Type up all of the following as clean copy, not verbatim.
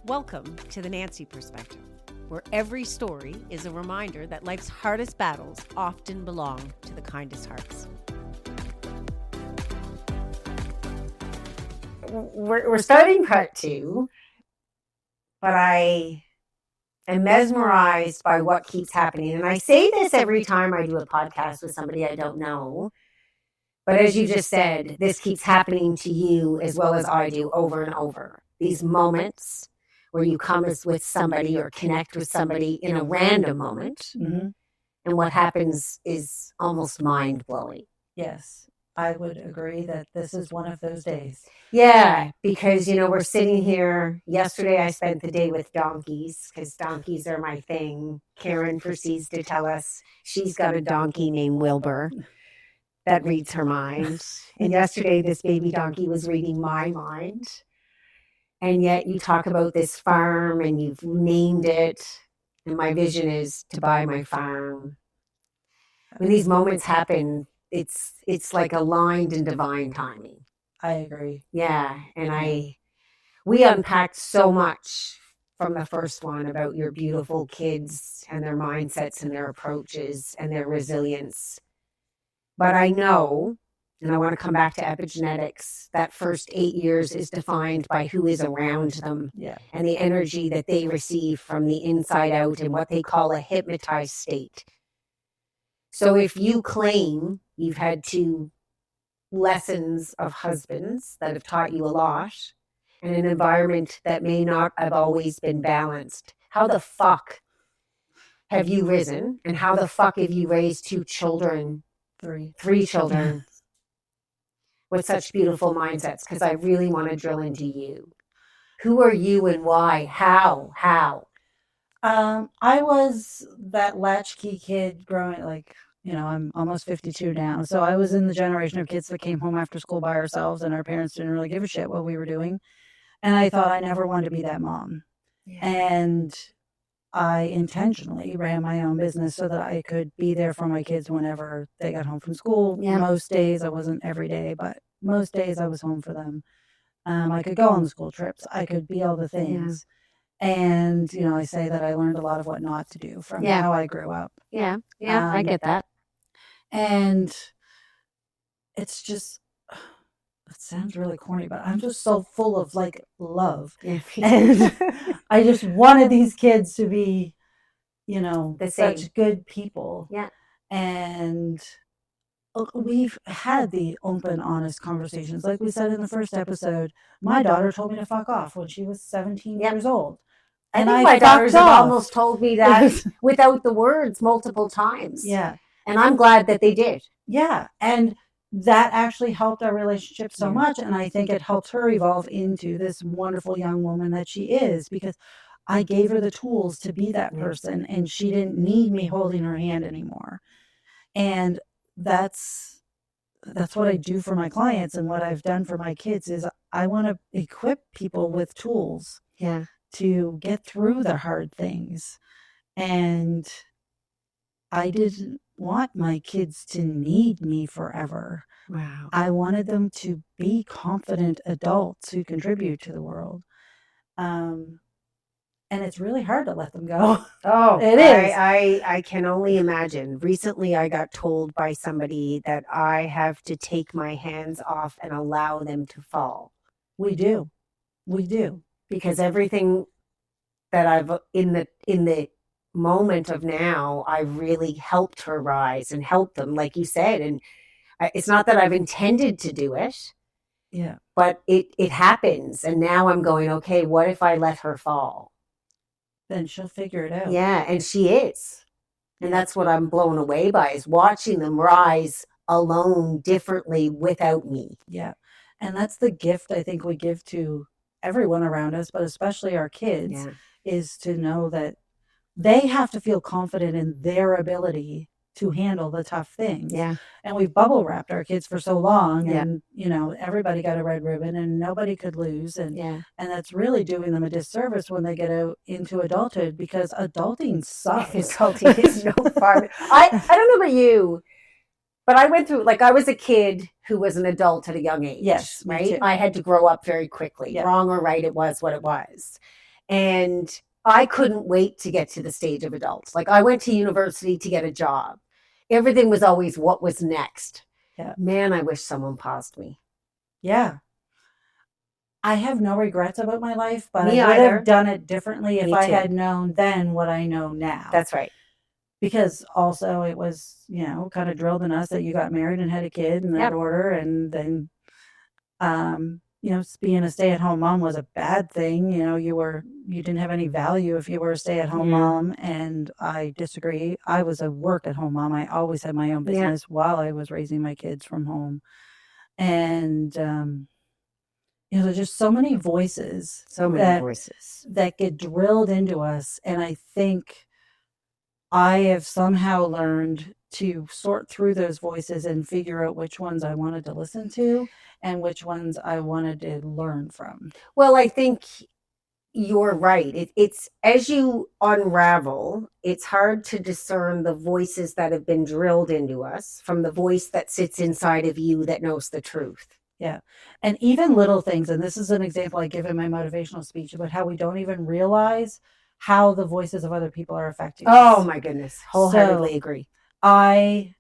Welcome to the Nancy Perspective, where every story is a reminder that life's hardest battles often belong to the kindest hearts. We're starting part 2, but I am mesmerized by what keeps happening. And I say this every time I do a podcast with somebody I don't know. But as you just said, this keeps happening to you as well as I do over and over. These moments where you come with somebody or connect with somebody in a random moment. Mm-hmm. And what happens is almost mind-blowing. Yes, I would agree that this is one of those days. Yeah, because, we're sitting here. Yesterday, I spent the day with donkeys because donkeys are my thing. Karen proceeds to tell us she's got a donkey named Wilbur that reads her mind. And yesterday, this baby donkey was reading my mind. And yet you talk about this farm and you've named it. And my vision is to buy my farm. When these moments happen, it's like aligned in divine timing. I agree. Yeah. And we unpacked so much from the first one about your beautiful kids and their mindsets and their approaches and their resilience. But I know, and I want to come back to epigenetics, that first 8 years is defined by who is around them and the energy that they receive from the inside out in what they call a hypnotized state. So if you claim you've had 2 lessons of husbands that have taught you a lot and an environment that may not have always been balanced, how the fuck have you risen? And how the fuck have you raised 2 children? 3 children with such beautiful mindsets, because I really want to drill into you. Who are you and why? How? I was that latchkey kid growing, I'm almost 52 now. So I was in the generation of kids that came home after school by ourselves and our parents didn't really give a shit what we were doing. And I thought I never wanted to be that mom. Yeah. And I intentionally ran my own business so that I could be there for my kids whenever they got home from school. Yeah. Most days, I wasn't every day, but most days I was home for them. I could go on the school trips. I could be all the things. Yeah. And, I say that I learned a lot of what not to do from how I grew up. Yeah, I get that. And it's just, it sounds really corny, but I'm just so full of love. Yeah. And I just wanted these kids to be, such good people. Yeah. And we've had the open, honest conversations. Like we said in the first episode, my daughter told me to fuck off when she was 17 years old. And I think my daughters have almost told me that without the words multiple times. Yeah. And I'm glad that they did. Yeah. And that actually helped our relationship so much. And I think it helped her evolve into this wonderful young woman that she is, because I gave her the tools to be that person and she didn't need me holding her hand anymore. And that's what I do for my clients, and what I've done for my kids is I want to equip people with tools to get through the hard things. And I didn't want my kids to need me forever. Wow. I wanted them to be confident adults who contribute to the world. And it's really hard to let them go. Oh, it is. I can only imagine. Recently, I got told by somebody that I have to take my hands off and allow them to fall. We do. Because everything that I've in the moment of now, I've really helped her rise and helped them, like you said. And it's not that I've intended to do it. Yeah. But it happens. And now I'm going, okay, what if I let her fall? Then she'll figure it out. Yeah, and she is. And that's what I'm blown away by, is watching them rise alone differently without me. Yeah. And that's the gift I think we give to everyone around us, but especially our kids, is to know that they have to feel confident in their ability to handle the tough things. Yeah. And we've bubble wrapped our kids for so long, and everybody got a red ribbon and nobody could lose, and that's really doing them a disservice when they get out into adulthood, because adulting sucks. Adulting is no fun. I don't know about you, but I went through, I was a kid who was an adult at a young age. Yes, right. I had to grow up very quickly. Yeah. Wrong or right, it was what it was. And I couldn't wait to get to the stage of adults. Like I went to university to get a job. Everything was always what was next. Yeah. Man, I wish someone paused me. Yeah. I have no regrets about my life, but Me I would either. have done it differently if Me I too. had known then what I know now. That's right. Because also it was, you know, kind of drilled in us that you got married and had a kid in that Yep. order. And then, you know, being a stay-at-home mom was a bad thing. You know, you didn't have any value if you were a stay-at-home Yeah. mom. And I disagree. I was a work-at-home mom. I always had my own Yeah. business while I was raising my kids from home. And, you know, there's just so many voices So many voices. that get drilled into us. And I think I have somehow learned to sort through those voices and figure out which ones I wanted to listen to and which ones I wanted to learn from. Well, I think you're right. It's as you unravel, it's hard to discern the voices that have been drilled into us from the voice that sits inside of you that knows the truth. Yeah. And even little things, and this is an example I give in my motivational speech about how we don't even realize how the voices of other people are affecting us. Oh my goodness. Wholeheartedly agree. I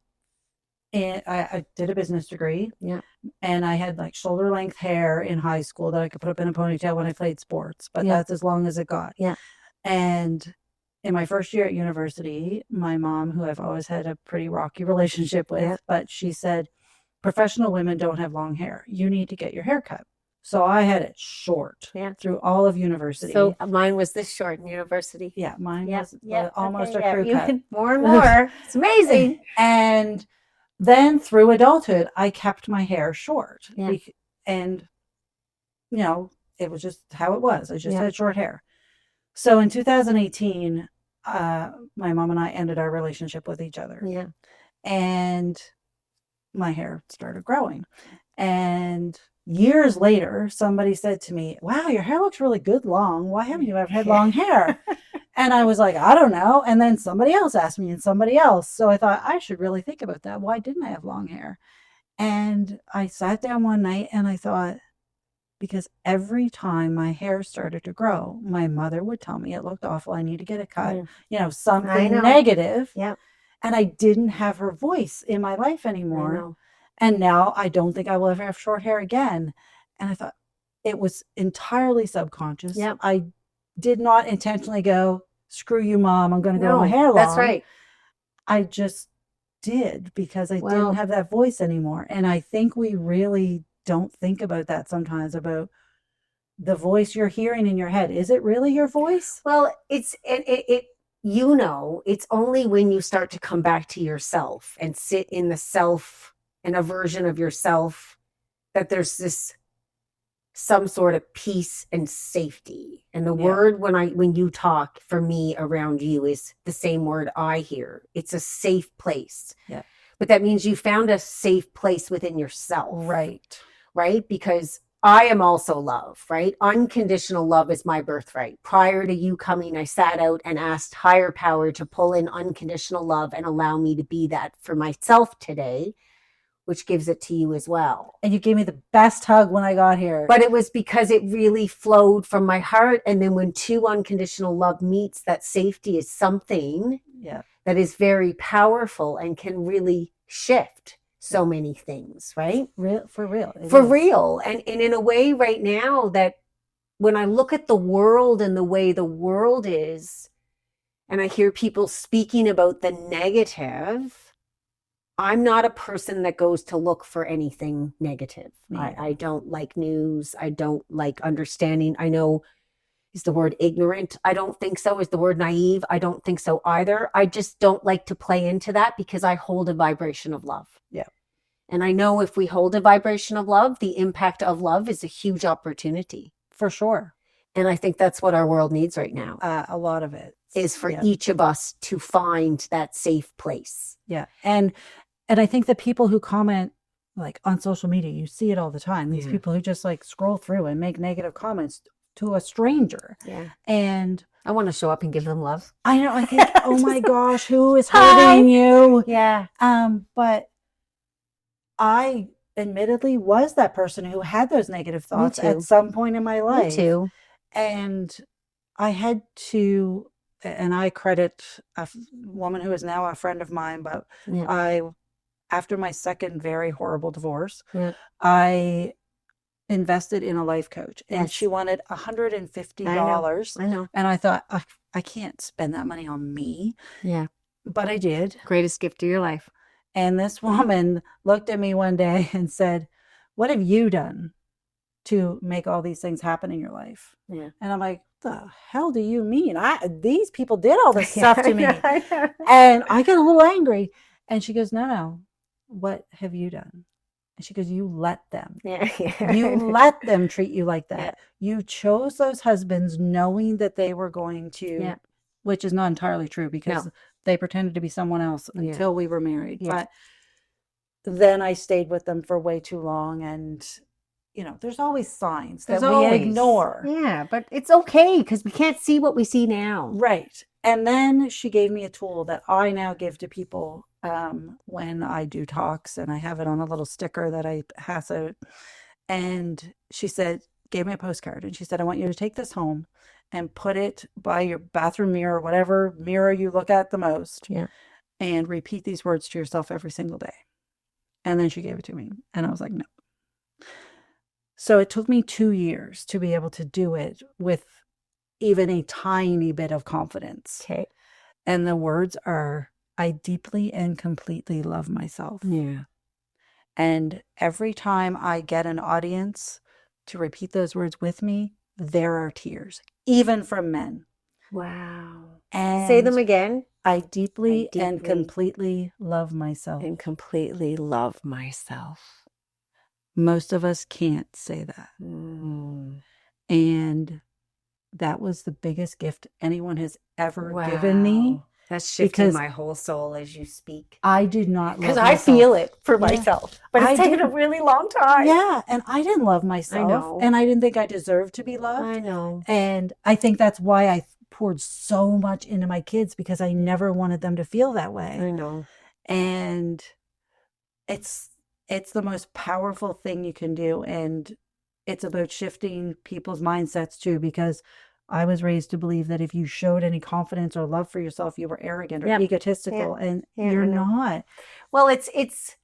did a business degree. Yeah. And I had like shoulder length hair in high school that I could put up in a ponytail when I played sports, but that's as long as it got. Yeah. And in my first year at university, my mom, who I've always had a pretty rocky relationship with, but she said, professional women don't have long hair. You need to get your hair cut. So I had it short through all of university. So mine was this short in university. Yeah, mine was almost a crew You cut. can more and more. It's amazing. And then through adulthood, I kept my hair short. Yeah. And, you know, it was just how it was. I just had short hair. So in 2018, my mom and I ended our relationship with each other. Yeah. And my hair started growing. And years later, somebody said to me, wow, your hair looks really good long. Why haven't you ever had long hair? And I was like, I don't know. And then somebody else asked me and somebody else. So I thought I should really think about that. Why didn't I have long hair? And I sat down one night and I thought, because every time my hair started to grow, my mother would tell me it looked awful. I need to get it cut. You know, something negative. Yeah. And I didn't have her voice in my life anymore. And now I don't think I will ever have short hair again. And I thought it was entirely subconscious. Yep. I did not intentionally go, screw you, mom, I'm going to grow my hair long. That's right. I just did because I didn't have that voice anymore. And I think we really don't think about that sometimes, about the voice you're hearing in your head. Is it really your voice? Well, it's you know, it's only when you start to come back to yourself and sit in the self and a version of yourself that there's this some sort of peace and safety. And the word when you talk for me around you is the same word I hear. It's a safe place. Yeah. But that means you found a safe place within yourself. Right. Right? Because I am also love, right? Unconditional love is my birthright. Prior to you coming, I sat out and asked higher power to pull in unconditional love and allow me to be that for myself today, which gives it to you as well. And you gave me the best hug when I got here. But it was because it really flowed from my heart. And then when two unconditional love meets, that safety is something that is very powerful and can really shift so many things, right? For real. For real. And in a way right now that when I look at the world and the way the world is, and I hear people speaking about the negative, I'm not a person that goes to look for anything negative. I don't like news. I don't like understanding. I know, is the word ignorant? I don't think so. Is the word naive? I don't think so either. I just don't like to play into that because I hold a vibration of love. Yeah. And I know if we hold a vibration of love, the impact of love is a huge opportunity. For sure. And I think that's what our world needs right now. A lot of it is for each of us to find that safe place. Yeah. And I think the people who comment like on social media, you see it all the time. These people who just like scroll through and make negative comments to a stranger. Yeah. And I want to show up and give them love. I know. I think, oh my gosh, who is hurting you? Yeah. But I admittedly was that person who had those negative thoughts at some point in my life. Me too. And I had to, and I credit woman who is now a friend of mine, but Yeah. after my second very horrible divorce, Yeah. I invested in a life coach, and she Yes. wanted I know. $150. I know. And I thought, I can't spend that money on me, Yeah. but I did. Greatest gift of your life. And this woman looked at me one day and said, "What have you done to make all these things happen in your life?" Yeah. And I'm like, "The hell do you mean? These people did all this Yeah, stuff to me." I know. And I got a little angry. And she goes, "No, no. What have you done?" And she goes, "You let them. Yeah. You Yeah. let them treat you like Yeah. that. You chose those husbands knowing that they were going to," Yeah. which is not entirely true because No. they pretended to be someone else Yeah. until we were married. Yeah. But then I stayed with them for way too long. And, there's always signs There's that we always. ignore. Yeah, but it's okay because we can't see what we see now. Right. And then she gave me a tool that I now give to people when I do talks, and I have it on a little sticker that I pass out. And she gave me a postcard, and she said, "I want you to take this home and put it by your bathroom mirror, whatever mirror you look at the most, Yeah. and repeat these words to yourself every single day." And then she gave it to me, and I was like, "No." So it took me 2 years to be able to do it with even a tiny bit of confidence. Okay. And the words are, "I deeply and completely love myself." Yeah. And every time I get an audience to repeat those words with me, there are tears, even from men. Wow. And Say them again. I deeply and deeply completely love myself. and completely love myself. Most of us can't say that. Mm. And that was the biggest gift anyone has ever given me. Wow. That's shifting Because my whole soul as you speak. I did not love Because myself. I feel it for Yeah. myself. But I it's taken a didn't. really long time. Yeah, and I didn't love myself. know. And I didn't think I deserved to be loved. I know. And I think that's why I poured so much into my kids, because I never wanted them to feel that way. I know. And it's the most powerful thing you can do. And it's about shifting people's mindsets too, because I was raised to believe that if you showed any confidence or love for yourself, you were arrogant or Yep. egotistical, and Yeah, you're I know. not. Well, it's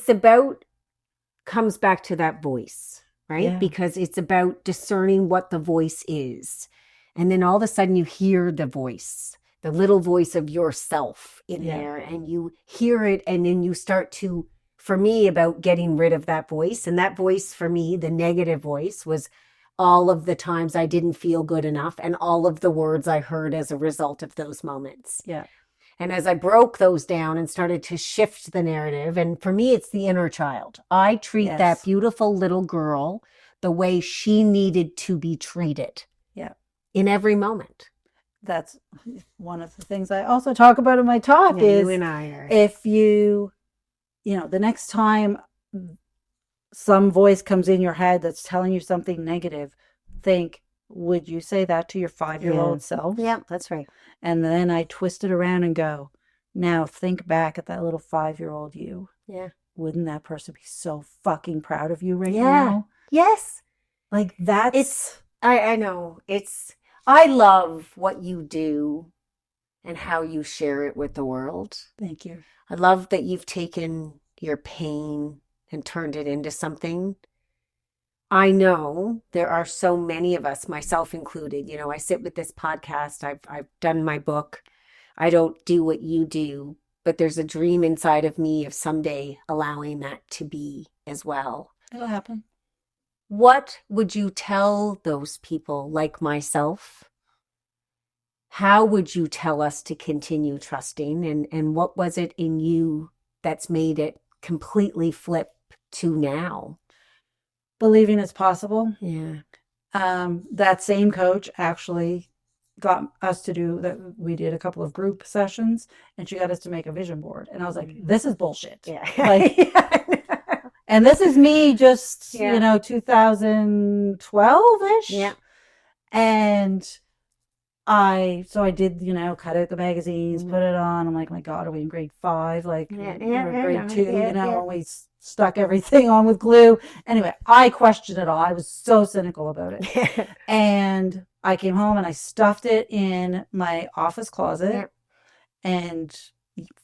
about, comes back to that voice, right? Yeah. Because it's about discerning what the voice is. And then all of a sudden you hear the voice, the little voice of yourself in Yeah. there, and you hear it, and then you start to, for me, about getting rid of that voice. And that voice for me, the negative voice, was all of the times I didn't feel good enough and all of the words I heard as a result of those moments. Yeah. And as I broke those down and started to shift the narrative, and for me, it's the inner child. I treat Yes. that beautiful little girl the way she needed to be treated. Yeah. In every moment. That's one of the things I also talk about in my talk. Yeah, is you and I are. If the next time some voice comes in your head that's telling you something negative, think, would you say that to your 5-year-old self? Yeah, that's right. And then I twist it around and go, now think back at that little 5-year-old you. Yeah. Wouldn't that person be so fucking proud of you right Yeah. now? Yes. Like that's... I know. I love what you do and how you share it with the world. Thank you. I love that you've taken your pain and turned it into something. I know there are so many of us, myself included. I sit with this podcast. I've done my book. I don't do what you do, but there's a dream inside of me of someday allowing that to be as well. It'll happen. What would you tell those people like myself? How would you tell us to continue trusting? And what was it in you that's made it completely flip to now? Believing it's possible. Yeah. That same coach actually got us to do that. We did a couple of group sessions, and she got us to make a vision board. And I was like, this is bullshit. Yeah. Like, and this is me just, 2012-ish. Yeah. And I did, cut out the magazines, put it on. I'm like, my God, are we in grade 5? Like, we're in grade 2, and we stuck everything on with glue. Anyway, I questioned it all. I was so cynical about it. And I came home and I stuffed it in my office closet. Yeah. And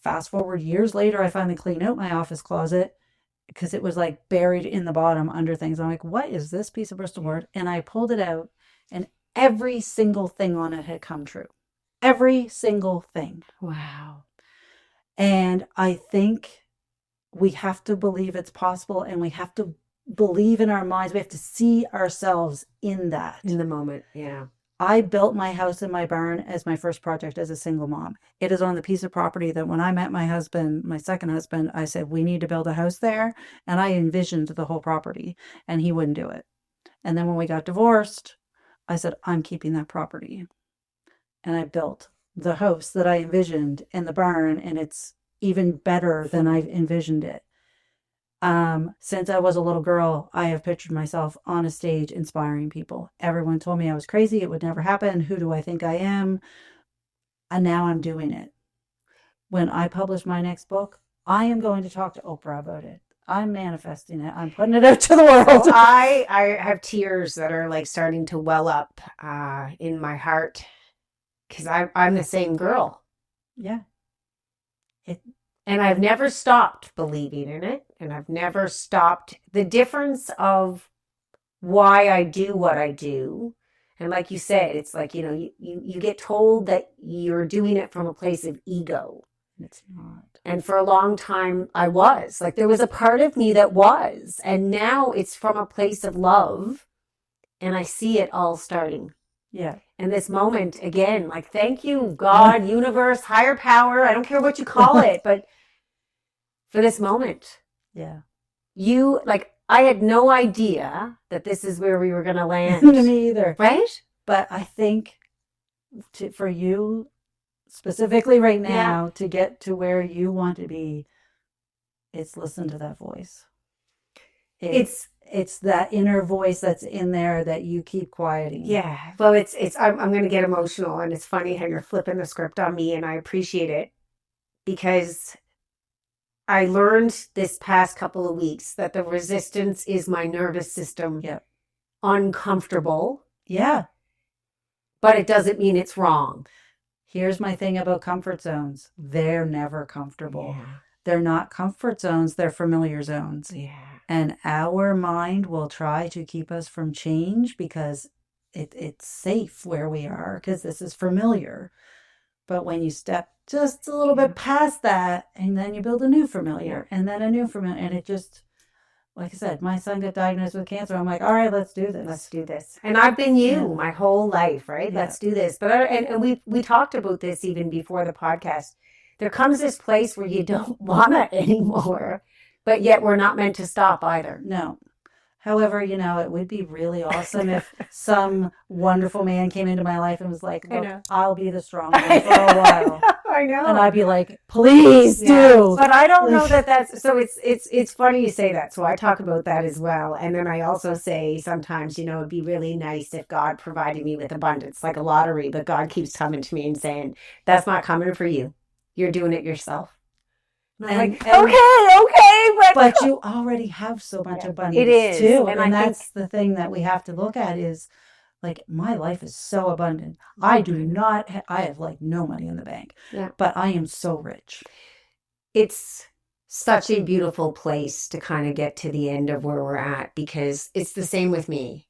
fast forward years later, I finally cleaned out my office closet because it was like buried in the bottom under things. I'm like, what is this piece of Bristol board? And I pulled it out, and every single thing on it had come true. Every single thing. Wow. And I think we have to believe it's possible, and we have to believe in our minds. We have to see ourselves in that. In the moment. Yeah. I built my house and my barn as my first project as a single mom. It is on the piece of property that when I met my husband, my second husband, I said, we need to build a house there. And I envisioned the whole property, and he wouldn't do it. And then when we got divorced, I said, I'm keeping that property. And I built the house that I envisioned and the barn, and it's even better than I've envisioned it. Since I was a little girl, I have pictured myself on a stage inspiring people. Everyone told me I was crazy. It would never happen. Who do I think I am? And now I'm doing it. When I publish my next book, I am going to talk to Oprah about it. I'm manifesting it. I'm putting it out to the world. So I have tears that are like starting to well up in my heart because I'm the same girl. Yeah. And I've never stopped believing in it. And I've never stopped the difference of why I do what I do. And like you said, it's like, you get told that you're doing it from a place of ego. It's not. And for a long time, I was. Like, there was a part of me that was. And now it's from a place of love. And I see it all starting. Yeah. And this moment, again, like, thank you, God, universe, higher power. I don't care what you call it, but for this moment. Yeah. I had no idea that this is where we were going to land. Me either. Right? But I think for you specifically right now, to get to where you want to be, it's listen to that voice. It's that inner voice that's in there that you keep quieting. Yeah. Well, I'm going to get emotional, and it's funny how you're flipping the script on me, and I appreciate it because I learned this past couple of weeks that the resistance is my nervous system. Yep. Uncomfortable. Yeah. But it doesn't mean it's wrong. Here's my thing about comfort zones. They're never comfortable. Yeah. They're not comfort zones. They're familiar zones. Yeah. And our mind will try to keep us from change because it's safe where we are because this is familiar. But when you step just a little bit past that, and then you build a new familiar, and then a new familiar, and it just, like I said, my son got diagnosed with cancer. I'm like, all right, let's do this. Let's do this. And I've been my whole life, right? Yeah. Let's do this. But and we talked about this even before the podcast. There comes this place where you don't want it anymore, but yet we're not meant to stop either. No. However, it would be really awesome if some wonderful man came into my life and was like, look, I'll be the strong one for a while. I know. And I'd be like, please do. But I don't know that's so it's funny you say that. So I talk about that as well. And then I also say sometimes, it'd be really nice if God provided me with abundance, like a lottery, but God keeps coming to me and saying, that's not coming for you. You're doing it yourself. Okay, but you already have so much abundance. It is too, and that's the thing that we have to look at is like my life is so abundant. I do not. I have like no money in the bank, but I am so rich. It's such a beautiful place to kind of get to the end of where we're at because it's the same with me.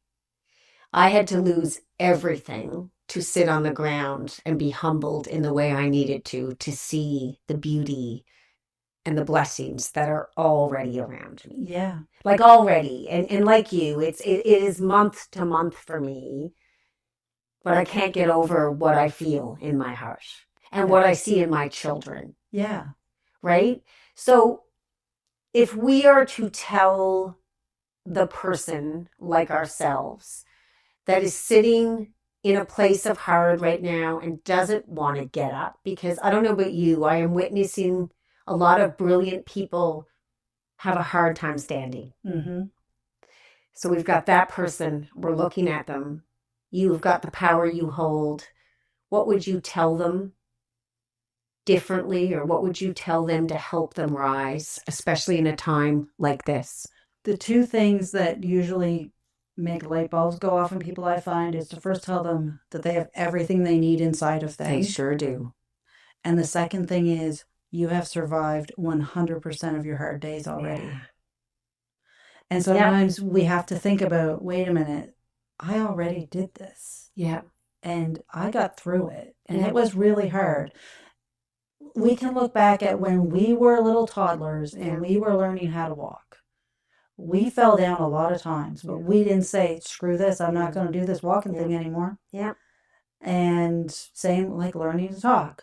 I had to lose everything to sit on the ground and be humbled in the way I needed to see the beauty and the blessings that are already around me. Yeah. Like already. And like you, it is month to month for me. But I can't get over what I feel in my heart and what I see in my children. Yeah. Right? So if we are to tell the person like ourselves that is sitting in a place of hard right now and doesn't want to get up, because I don't know about you, I am witnessing a lot of brilliant people have a hard time standing. Mm-hmm. So we've got that person. We're looking at them. You've got the power you hold. What would you tell them differently, or what would you tell them to help them rise, especially in a time like this? The two things that usually make light bulbs go off in people I find is to first tell them that they have everything they need inside of them. They sure do. And the second thing is you have survived 100% of your hard days already. Yeah. And sometimes we have to think about, wait a minute, I already did this. Yeah. And I got through it. And it was really hard. We can look back at when we were little toddlers and we were learning how to walk. We fell down a lot of times, but we didn't say, screw this, I'm not going to do this walking thing anymore. Yeah. And same like learning to talk.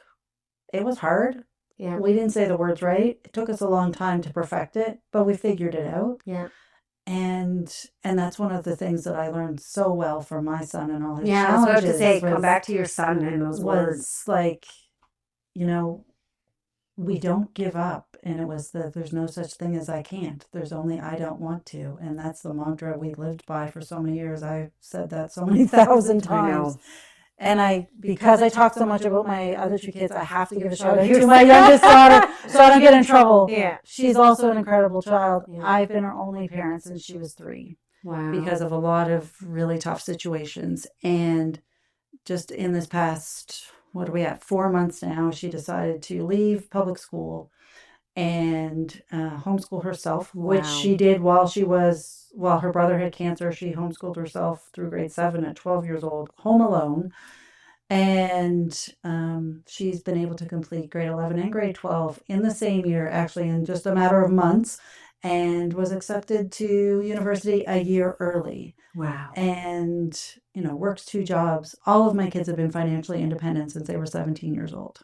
It was hard. Yeah. We didn't say the words right. It took us a long time to perfect it, but we figured it out. Yeah. And that's one of the things that I learned so well from my son and all his Yeah, I was challenges. about to say, come back to your son and those words. Was like, you know, we don't give up. And it was that there's no such thing as I can't. There's only I don't want to. And that's the mantra we lived by for so many years. I've said that so many thousand times. And because I talk so much about my other two kids, I have to give a shout out to my youngest daughter so I don't get in trouble. Yeah. She's also an incredible child. Yeah. I've been her only parent since she was 3. Wow. Because of a lot of really tough situations. And just in this past, what are we at, 4 months now, she decided to leave public school and homeschool herself, which she did while her brother had cancer. She homeschooled herself through grade 7 at 12 years old, home alone. And she's been able to complete grade 11 and grade 12 in the same year, actually in just a matter of months, and was accepted to university a year early. Wow. And, works 2 jobs. All of my kids have been financially independent since they were 17 years old.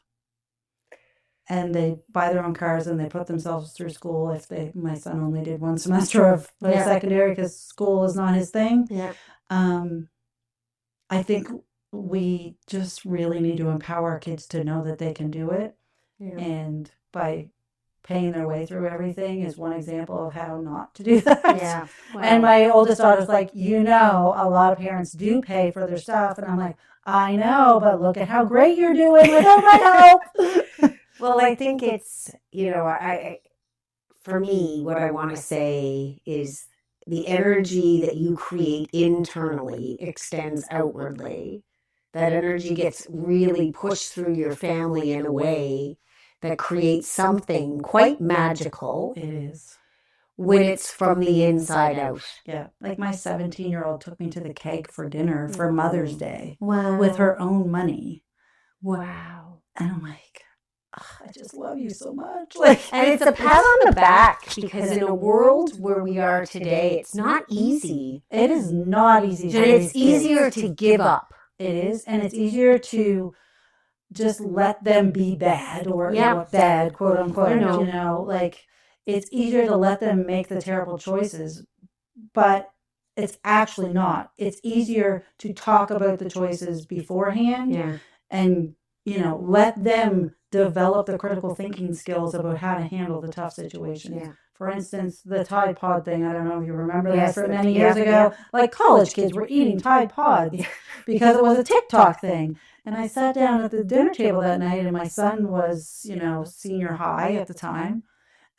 And they buy their own cars and they put themselves through school. My son only did 1 semester of secondary because school is not his thing. Yeah. I think we just really need to empower our kids to know that they can do it. Yeah. And by paying their way through everything is one example of how not to do that. Yeah. Wow. And my oldest daughter's like, a lot of parents do pay for their stuff. And I'm like, I know, but look at how great you're doing without my help. Well, I think it's, for me, what I want to say is the energy that you create internally extends outwardly. That energy gets really pushed through your family in a way that creates something quite magical. It is. When it's from the inside out. Yeah. Like my 17-year-old took me to the Keg for dinner for Mother's Day. Wow. With her own money. Wow. And I'm like, I just love you so much. And it's a pat on the back because in a world where we are today, it's not easy. It is not easy. And it's easier to give up. It is. And it's easier to just let them be bad or bad, quote unquote. It's easier to let them make the terrible choices, but it's actually not. It's easier to talk about the choices beforehand and, let them develop the critical thinking skills about how to handle the tough situations. Yeah. For instance, the Tide Pod thing, I don't know if you remember that from many years ago. Like college kids were eating Tide Pods because it was a TikTok thing. And I sat down at the dinner table that night and my son was, senior high at the time.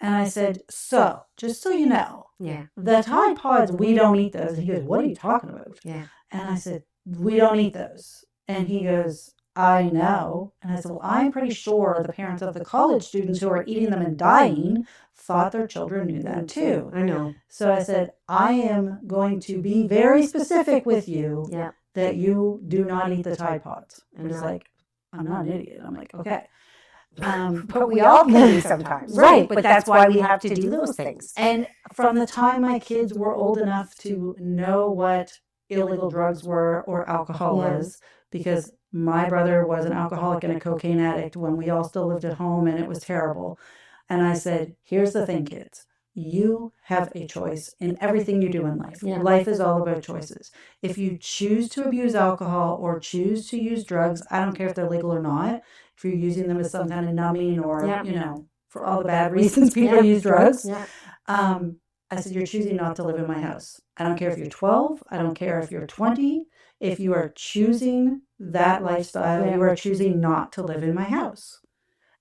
And I said, so, just so you know, the Tide Pods, we don't eat those. And he goes, what are you talking about? Yeah. And I said, we don't eat those. And he goes, I know. And I said, well, I'm pretty sure the parents of the college students who are eating them and dying thought their children knew that too. I know. So I said, I am going to be very specific with you that you do not eat the Tide Pods. And he's like, I'm not an idiot. I'm like, okay. But we all can be sometimes. Right. But that's why we have to do those things. And from the time my kids were old enough to know what illegal drugs were or alcohol was, because my brother was an alcoholic and a cocaine addict when we all still lived at home and it was terrible. And I said, here's the thing, kids. You have a choice in everything you do in life. Yeah. Life is all about choices. If you choose to abuse alcohol or choose to use drugs, I don't care if they're legal or not. If you're using them as some kind of numbing or, for all the bad reasons people use drugs. Yeah. I said, you're choosing not to live in my house. I don't care if you're 12. I don't care if you're 20. If you are choosing that lifestyle, you are choosing not to live in my house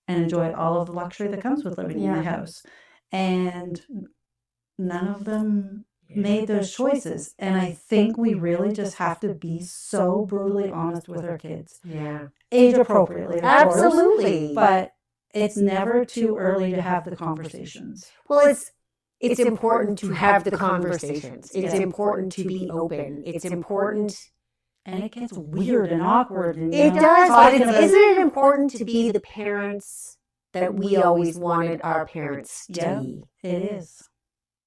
and enjoy all of the luxury that comes with living in my house. And none of them made those choices. And I think we really just have to be so brutally honest with our kids. Yeah. Age appropriately, of course, Absolutely. but it's never too early to have the conversations. Well, it's important to have the conversations. It's important to be open. It's important. And it gets weird and awkward. And, It does, but isn't it important to be the parents that we always wanted our parents to be? It is.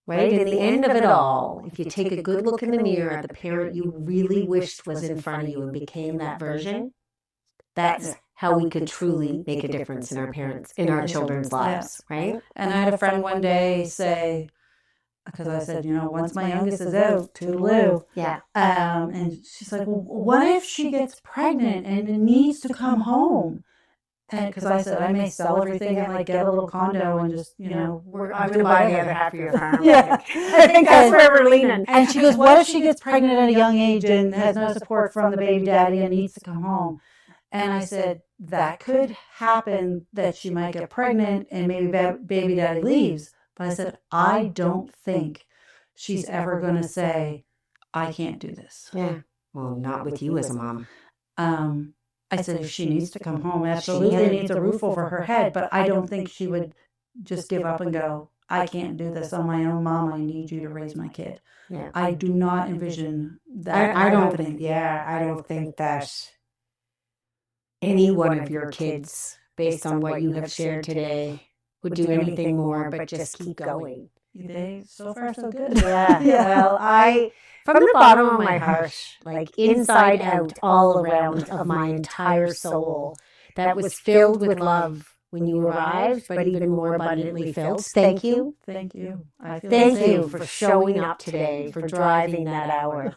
Right? In the end of it all, if you take a good look in the mirror at the parent you really wished was in front of you and became that version, that's how we could truly make a difference in our parents, in our children's lives, right? And I had a friend one day say, because I said, once my youngest is out, toodaloo. Yeah. And she's like, well, what if she gets pregnant and needs to come home? And because I said, I may sell everything and like get a little condo and just, I'm going to buy the other half of your farm. Yeah. I think that's where we're leaning. And she goes, what if she gets pregnant at a young age and has no support from the baby daddy and needs to come home? And I said, that could happen, that she might get pregnant and maybe baby daddy leaves. But I said, I don't think she's ever going to say, I can't do this. Yeah. Well, not with you as a mom. I said, if she needs to come home, absolutely needs a roof over her head, but I don't think she would just give up and go, I can't do this on my own, Mom. I need you to raise my kid. Yeah. I do not envision that I don't happening. I don't think that any one of your kids, based on what you have shared today, would do anything more but just keep going. So far, so good. Yeah. Well, from the bottom of my heart, like inside out, all around of my entire soul, that was filled with love when you arrived, but even more abundantly filled. Thank you. Thank you. Thank you for showing up today, for driving that hour.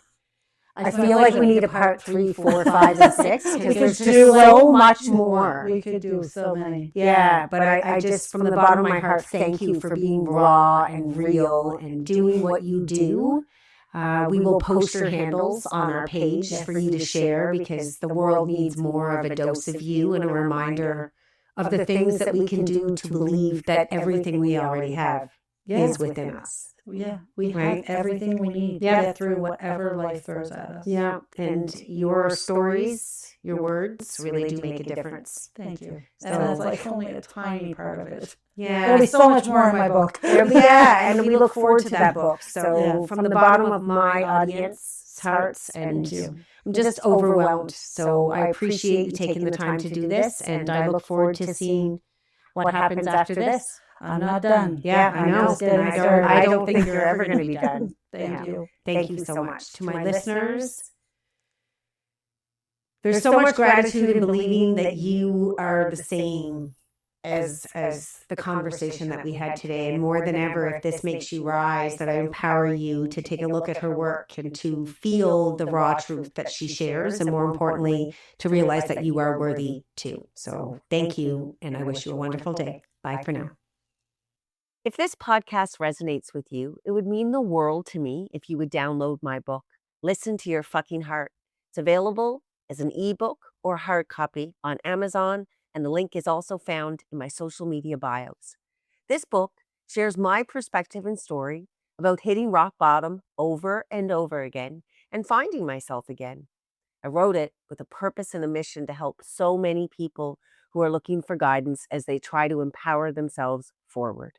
I feel like we need a part 3, 4, 5, and 6 because there's just so much more. We could do so many. Yeah, but I just, from the bottom of my heart, thank you for being raw and real and doing what you do. We will post your handles on our page for you to share because the world needs more of a dose of you and a reminder of the things that we can do to believe that everything we already have is within us. Yeah, we have everything we need to get through whatever life throws at us. Yeah, and your stories, your words really do make a difference. Thank you. And that's like only a tiny part of it. Yeah. There'll be so much more in my book. Yeah, and we look forward to that book. So from the bottom of my audience's hearts, and I'm just overwhelmed. So I appreciate you taking the time to do this, and I look forward to seeing what happens after this. I'm not done. Yeah, I know. And I don't think you're ever going to be done. Thank you. Thank you so much. To my listeners, there's so much gratitude in believing that you are the same as the conversation that we had today. And more than ever, if this makes you rise, that I empower you to take a look at her work and to feel the raw truth that she shares. And more importantly, to realize that you are worthy too. So thank you. And I wish you a wonderful day. Bye for now. If this podcast resonates with you, it would mean the world to me if you would download my book, Listen to Your Fucking Heart. It's available as an ebook or hard copy on Amazon, and the link is also found in my social media bios. This book shares my perspective and story about hitting rock bottom over and over again and finding myself again. I wrote it with a purpose and a mission to help so many people who are looking for guidance as they try to empower themselves forward.